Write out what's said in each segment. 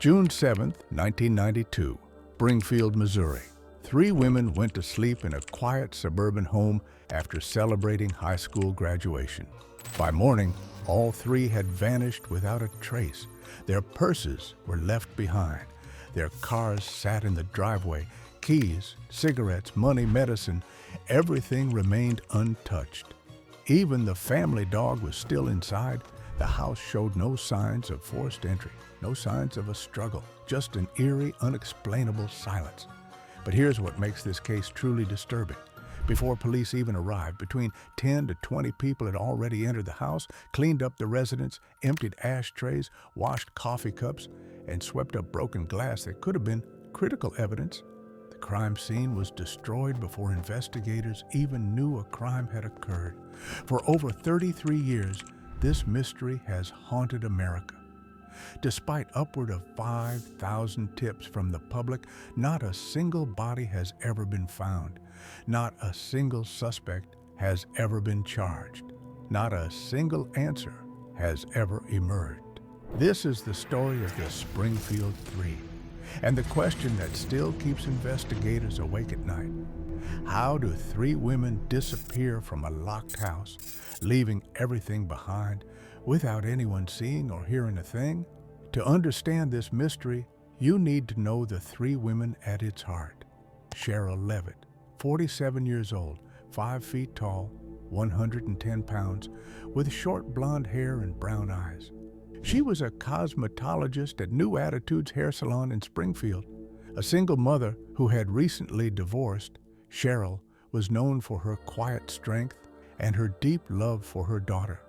June 7, 1992, Springfield, Missouri. Three women went to sleep in a quiet suburban home after celebrating high school graduation. By morning, all three had vanished without a trace. Their purses were left behind. Their cars sat in the driveway. Keys, cigarettes, money, medicine, everything remained untouched. Even the family dog was still inside. The house showed no signs of forced entry, no signs of a struggle, just an eerie, unexplainable silence. But here's what makes this case truly disturbing. Before police even arrived, between 10 to 20 people had already entered the house, cleaned up the residence, emptied ashtrays, washed coffee cups, and swept up broken glass that could have been critical evidence. The crime scene was destroyed before investigators even knew a crime had occurred. For over 33 years, this mystery has haunted America. Despite upward of 5,000 tips from the public, not a single body has ever been found. Not a single suspect has ever been charged. Not a single answer has ever emerged. This is the story of the Springfield Three, and the question that still keeps investigators awake at night. How do three women disappear from a locked house, leaving everything behind without anyone seeing or hearing a thing? To understand this mystery, you need to know the three women at its heart. Cheryl Levitt, 47 years old, 5 feet tall, 110 pounds, with short blonde hair and brown eyes. She was a cosmetologist at New Attitudes Hair Salon in Springfield. A single mother who had recently divorced, Cheryl was known for her quiet strength and her deep love for her daughter.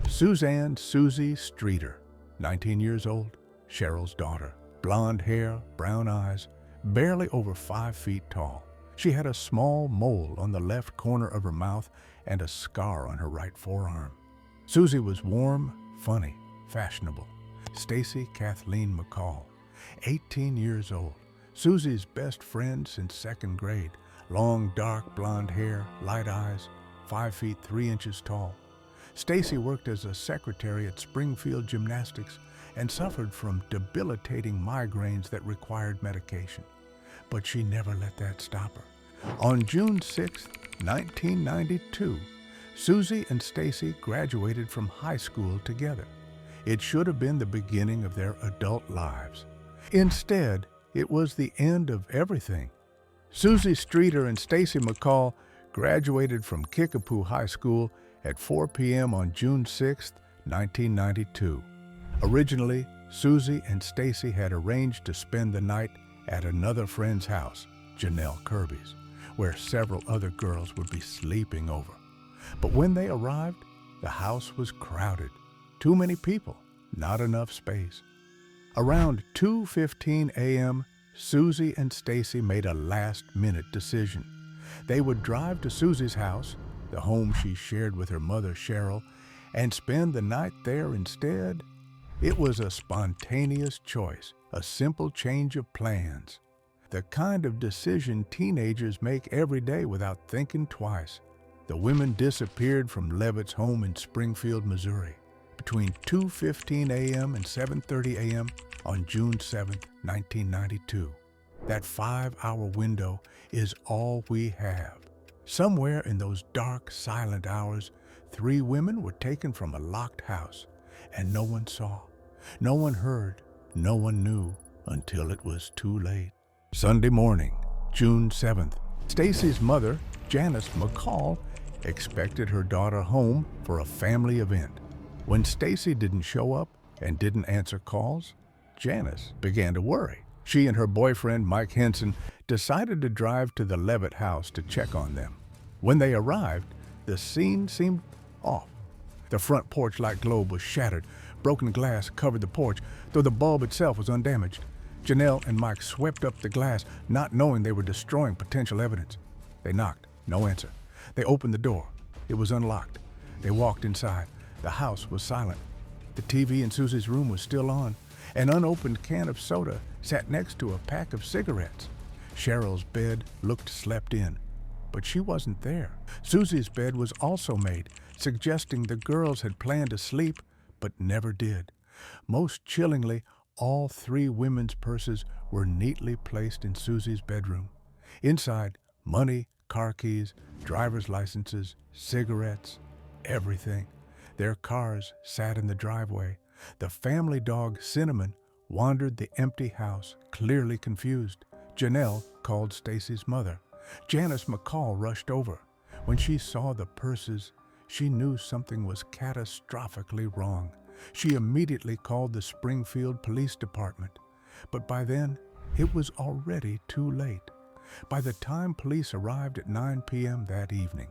Suzanne Susie Streeter, 19 years old, Cheryl's daughter. Blonde hair, brown eyes, barely over 5 feet tall. She had a small mole on the left corner of her mouth and a scar on her right forearm. Susie was warm, funny, fashionable. Stacy Kathleen McCall, 18 years old, Susie's best friend since second grade. Long, dark blonde hair, light eyes, 5 feet 3 inches tall. Stacy worked as a secretary at Springfield Gymnastics and suffered from debilitating migraines that required medication. But she never let that stop her. On June 6, 1992, Susie and Stacy graduated from high school together. It should have been the beginning of their adult lives. Instead, it was the end of everything. Susie Streeter and Stacy McCall graduated from Kickapoo High School at 4 p.m. on June 6, 1992. Originally, Susie and Stacy had arranged to spend the night at another friend's house, Janelle Kirby's, where several other girls would be sleeping over. But when they arrived, the house was crowded. Too many people, not enough space. Around 2:15 a.m., Susie and Stacy made a last-minute decision. They would drive to Susie's house, the home she shared with her mother, Cheryl, and spend the night there instead. It was a spontaneous choice, a simple change of plans. The kind of decision teenagers make every day without thinking twice. The women disappeared from Levitt's home in Springfield, Missouri, between 2:15 a.m. and 7:30 a.m. on June 7, 1992. That 5-hour window is all we have. Somewhere in those dark, silent hours, three women were taken from a locked house, and no one saw, no one heard, no one knew until it was too late. Sunday morning, June 7th, Stacy's mother, Janice McCall, expected her daughter home for a family event. When Stacy didn't show up and didn't answer calls, Janice began to worry. She and her boyfriend, Mike Henson, decided to drive to the Levitt house to check on them. When they arrived, the scene seemed off. The front porch light globe was shattered. Broken glass covered the porch, though the bulb itself was undamaged. Janelle and Mike swept up the glass, not knowing they were destroying potential evidence. They knocked. No answer. They opened the door. It was unlocked. They walked inside. The house was silent. The TV in Susie's room was still on. An unopened can of soda sat next to a pack of cigarettes. Cheryl's bed looked slept in, but she wasn't there. Susie's bed was also made, suggesting the girls had planned to sleep, but never did. Most chillingly, All three women's purses were neatly placed in Susie's bedroom. Inside, money, car keys, driver's licenses, cigarettes, everything. Their cars sat in the driveway. The family dog, Cinnamon, wandered the empty house, clearly confused. Janelle called Stacy's mother. Janice McCall rushed over. When she saw the purses, she knew something was catastrophically wrong. She immediately called the Springfield Police Department. But by then, it was already too late. By the time police arrived at 9 p.m. that evening,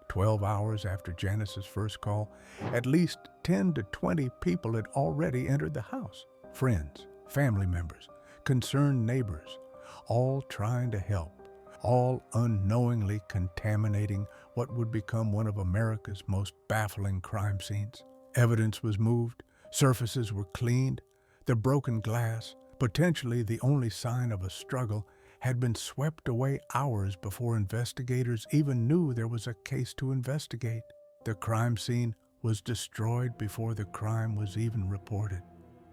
12 hours after Janice's first call, at least 10 to 20 people had already entered the house. Friends, family members, concerned neighbors, all trying to help, all unknowingly contaminating what would become one of America's most baffling crime scenes. Evidence was moved, surfaces were cleaned, the broken glass, potentially the only sign of a struggle, had been swept away hours before investigators even knew there was a case to investigate. The crime scene was destroyed before the crime was even reported.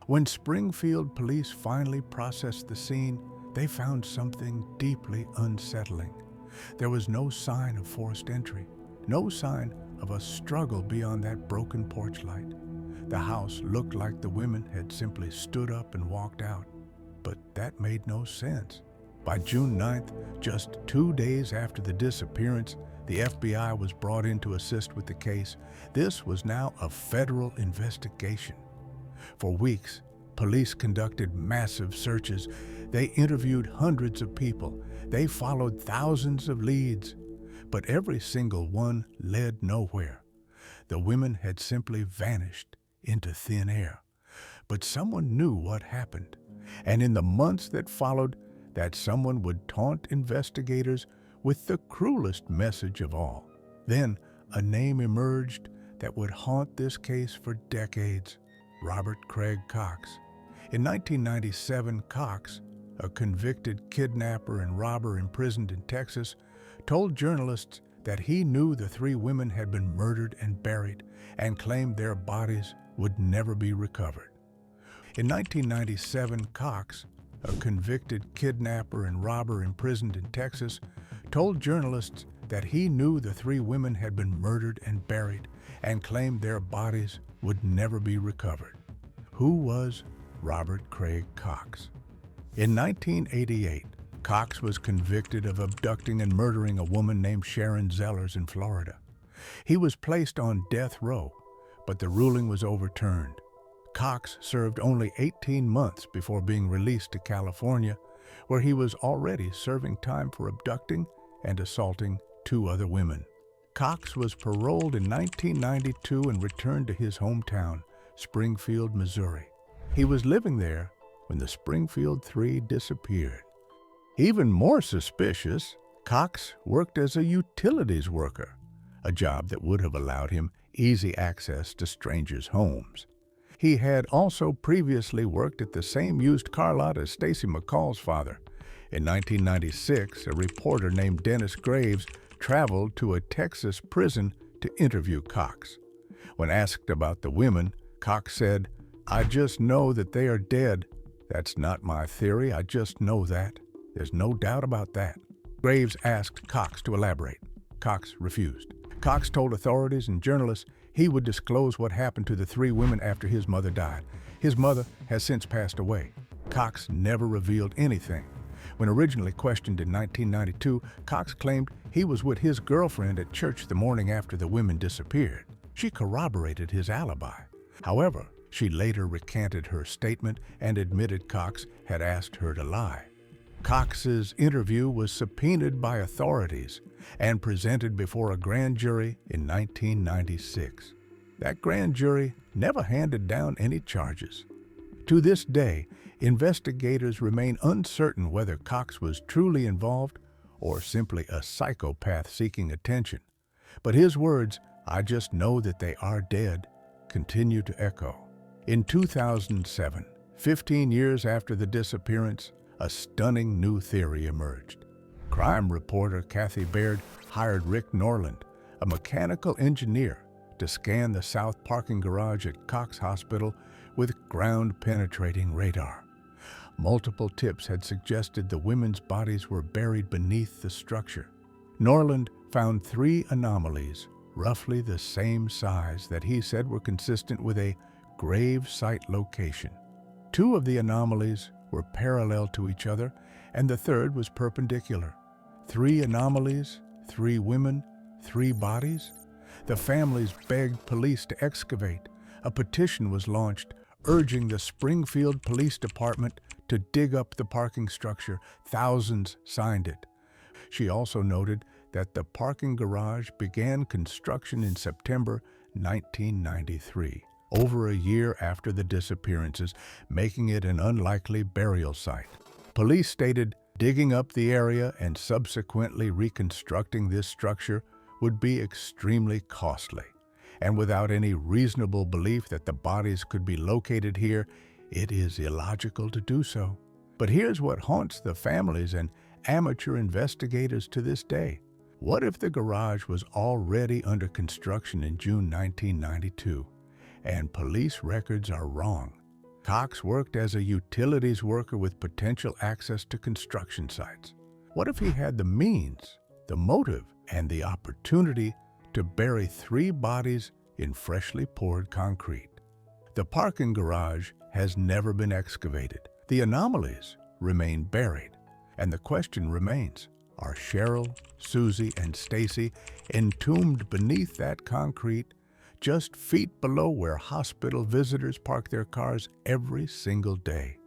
When Springfield police finally processed the scene, they found something deeply unsettling. There was no sign of forced entry, no sign of a struggle beyond that broken porch light. The house looked like the women had simply stood up and walked out, but that made no sense. By June 9th, just 2 days after the disappearance, the FBI was brought in to assist with the case. This was now a federal investigation. For weeks, police conducted massive searches. They interviewed hundreds of people. They followed thousands of leads, but every single one led nowhere. The women had simply vanished into thin air. But someone knew what happened, and in the months that followed, that someone would taunt investigators with the cruelest message of all. Then a name emerged that would haunt this case for decades: Robert Craig Cox. In 1997, Cox, a convicted kidnapper and robber imprisoned in Texas, told journalists that he knew the three women had been murdered and buried, and claimed their bodies would never be recovered. In 1997, Cox, a convicted kidnapper and robber imprisoned in Texas, told journalists that he knew the three women had been murdered and buried, and claimed their bodies would never be recovered. Who was Robert Craig Cox? In 1988, Cox was convicted of abducting and murdering a woman named Sharon Zellers in Florida. He was placed on death row, but the ruling was overturned. Cox served only 18 months before being released to California, where he was already serving time for abducting and assaulting 2 other women. Cox was paroled in 1992 and returned to his hometown, Springfield, Missouri. He was living there when the Springfield Three disappeared. Even more suspicious, Cox worked as a utilities worker, a job that would have allowed him easy access to strangers' homes. He had also previously worked at the same used car lot as Stacy McCall's father. In 1996, a reporter named Dennis Graves traveled to a Texas prison to interview Cox. When asked about the women, Cox said, "I just know that they are dead. That's not my theory, I just know that. There's no doubt about that." Graves asked Cox to elaborate. Cox refused. Cox told authorities and journalists he would disclose what happened to the 3 women after his mother died. His mother has since passed away. Cox never revealed anything. When originally questioned in 1992, Cox claimed he was with his girlfriend at church the morning after the women disappeared. She corroborated his alibi. However, she later recanted her statement and admitted Cox had asked her to lie. Cox's interview was subpoenaed by authorities and presented before a grand jury in 1996. That grand jury never handed down any charges. To this day, investigators remain uncertain whether Cox was truly involved or simply a psychopath seeking attention. But his words, "I just know that they are dead," continue to echo. In 2007, 15 years after the disappearance, a stunning new theory emerged. Crime reporter Kathy Baird hired Rick Norland, a mechanical engineer, to scan the south parking garage at Cox Hospital with ground-penetrating radar. Multiple tips had suggested the women's bodies were buried beneath the structure. Norland found 3 anomalies, roughly the same size, that he said were consistent with a grave site location. 2 of the anomalies were parallel to each other, and the third was perpendicular. 3 anomalies, 3 women, 3 bodies? The families begged police to excavate. A petition was launched urging the Springfield Police Department to dig up the parking structure. Thousands signed it. She also noted that the parking garage began construction in September 1993, over a year after the disappearances, making it an unlikely burial site. Police stated digging up the area and subsequently reconstructing this structure would be extremely costly, and without any reasonable belief that the bodies could be located here, it is illogical to do so. But here's what haunts the families and amateur investigators to this day. What if the garage was already under construction in June 1992, and police records are wrong? Cox worked as a utilities worker with potential access to construction sites. What if he had the means, the motive, and the opportunity to bury 3 bodies in freshly poured concrete? The parking garage has never been excavated. The anomalies remain buried. And the question remains, are Cheryl, Susie, and Stacy entombed beneath that concrete, just feet below where hospital visitors park their cars every single day?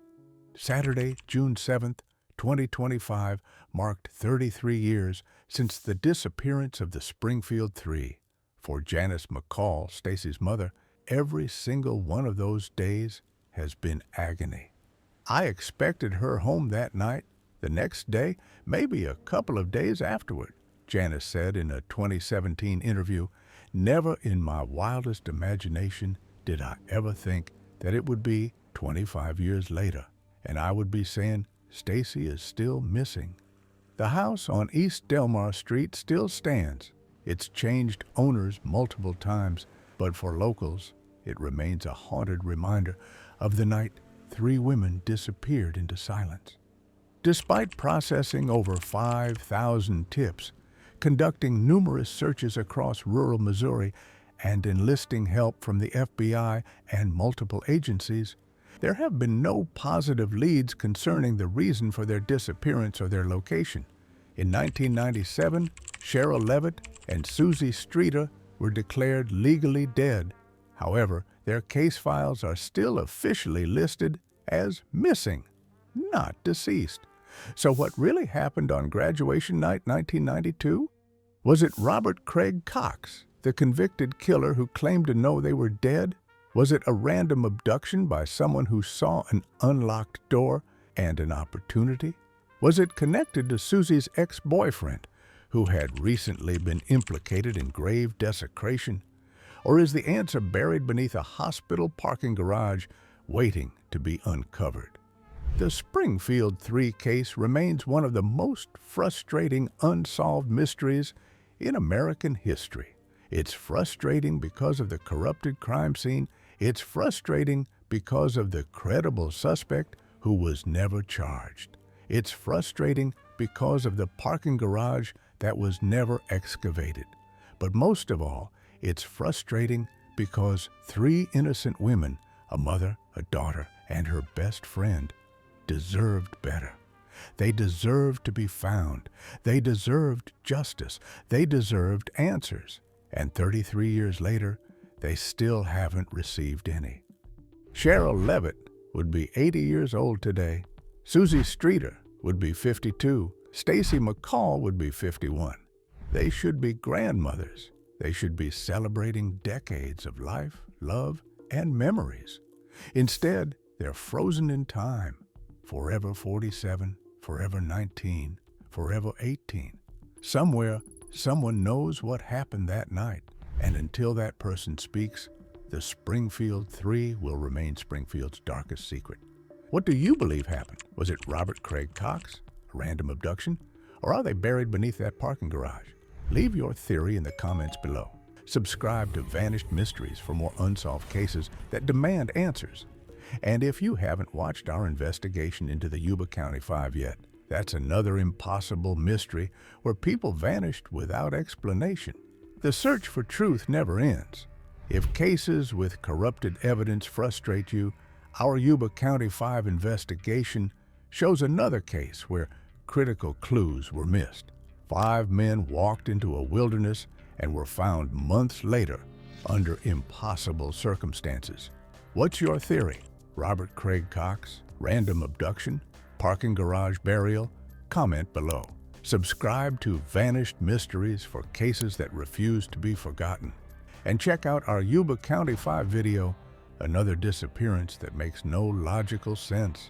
Saturday, June 7th, 2025, marked 33 years since the disappearance of the Springfield Three. For Janice McCall, Stacy's mother, every single one of those days has been agony. I expected her home that night, the next day, maybe a couple of days afterward, Janice said in a 2017 interview. Never in my wildest imagination did I ever think that it would be 25 years later, and I would be saying Stacy is still missing. The house on East Delmar Street still stands. It's changed owners multiple times, but for locals, it remains a haunted reminder of the night 3 women disappeared into silence. Despite processing over 5,000 tips, conducting numerous searches across rural Missouri, and enlisting help from the FBI and multiple agencies, there have been no positive leads concerning the reason for their disappearance or their location. In 1997, Cheryl Levitt and Susie Streeter were declared legally dead. However, their case files are still officially listed as missing, not deceased. So what really happened on graduation night 1992? Was it Robert Craig Cox, the convicted killer who claimed to know they were dead? Was it a random abduction by someone who saw an unlocked door and an opportunity? Was it connected to Susie's ex-boyfriend, who had recently been implicated in grave desecration? Or is the answer buried beneath a hospital parking garage, waiting to be uncovered? The Springfield Three case remains one of the most frustrating unsolved mysteries in American history. It's frustrating because of the corrupted crime scene. It's frustrating because of the credible suspect who was never charged. It's frustrating because of the parking garage that was never excavated. But most of all, it's frustrating because 3 innocent women, a mother, a daughter, and her best friend, deserved better. They deserved to be found. They deserved justice. They deserved answers. And 33 years later, they still haven't received any. Cheryl Levitt would be 80 years old today. Susie Streeter would be 52. Stacy McCall would be 51. They should be grandmothers. They should be celebrating decades of life, love, and memories. Instead, they're frozen in time. Forever 47, forever 19, forever 18. Somewhere, someone knows what happened that night. And until that person speaks, the Springfield Three will remain Springfield's darkest secret. What do you believe happened? Was it Robert Craig Cox, a random abduction? Or are they buried beneath that parking garage? Leave your theory in the comments below. Subscribe to Vanished Mysteries for more unsolved cases that demand answers. And if you haven't watched our investigation into the Yuba County Five yet, that's another impossible mystery where people vanished without explanation. The search for truth never ends. If cases with corrupted evidence frustrate you, our Yuba County Five investigation shows another case where critical clues were missed. 5 men walked into a wilderness and were found months later under impossible circumstances. What's your theory? Robert Craig Cox, random abduction, parking garage burial? Comment below. Subscribe to Vanished Mysteries for cases that refuse to be forgotten. And check out our Yuba County 5 video, another disappearance that makes no logical sense.